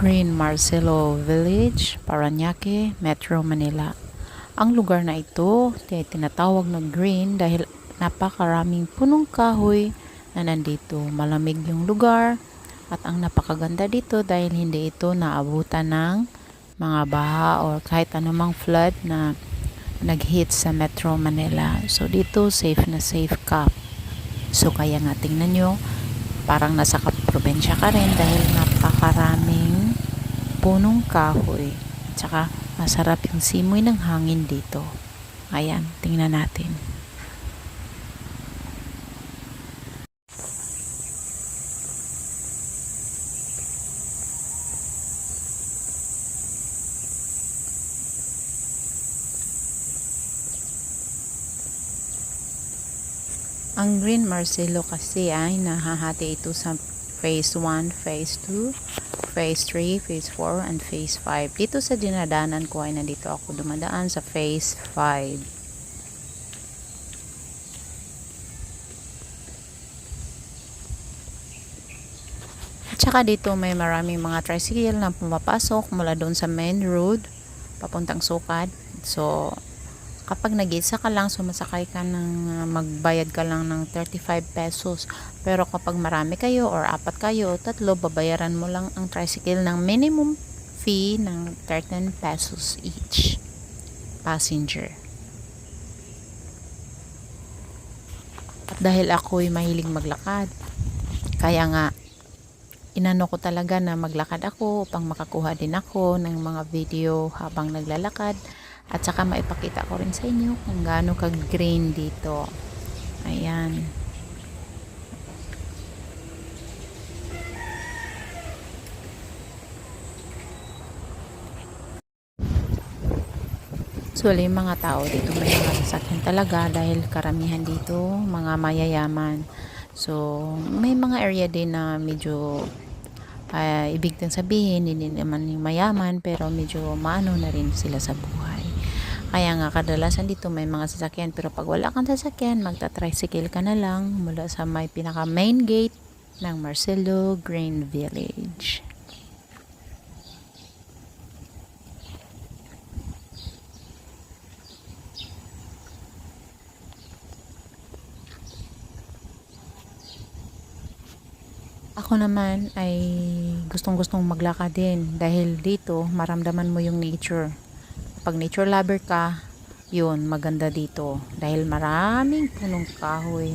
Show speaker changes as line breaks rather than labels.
Green Marcelo Village, Parañaque, Metro Manila. Ang lugar na ito ay tinatawag na green dahil napakaraming punong kahoy na nandito. Malamig yung lugar at ang napakaganda dito dahil hindi ito naabutan ng mga baha or kahit anumang flood na nag-hit sa Metro Manila. So dito safe na safe ka. So kaya nga tingnan nyo, parang nasa probinsya ka rin dahil napakaraming punong kahoy. Tsaka masarap yung simoy ng hangin dito. Ayan, tingnan natin. Ang Green Marcelo kasi ay nahahati ito sa Phase 1, Phase 2, Phase 3, Phase 4, and Phase 5. Dito sa dinadanan ko ay nandito ako dumadaan sa Phase 5. At saka dito may maraming mga tricycle na pumapasok mula doon sa main road papuntang Sukat. So kapag nag-isa ka lang, sumasakay ka ng magbayad ka lang ng 35 pesos. Pero kapag marami kayo or apat kayo, tatlo, babayaran mo lang ang tricycle ng minimum fee ng 13 pesos each passenger. At dahil ako'y mahilig maglakad, kaya nga inano ko talaga na maglakad ako upang makakuha din ako ng mga video habang naglalakad. At saka maipakita ko rin sa inyo kung gaano ka-green dito. Ayan. So, yung mga tao dito may mga sasakyan talaga dahil karamihan dito mga mayayaman. So, may mga area din na medyo ibig din sabihin hindi naman yung mayaman pero medyo maano na rin sila sa buhay. Kaya nga kadalasan dito may mga sasakyan pero pag wala kang sasakyan magta-tricycle ka na lang mula sa may pinaka main gate ng Marcelo Green Village. Ako naman ay gustong-gustong maglakad din dahil dito maramdaman mo yung nature. Pag nature lover ka, yun, maganda dito dahil maraming punong kahoy.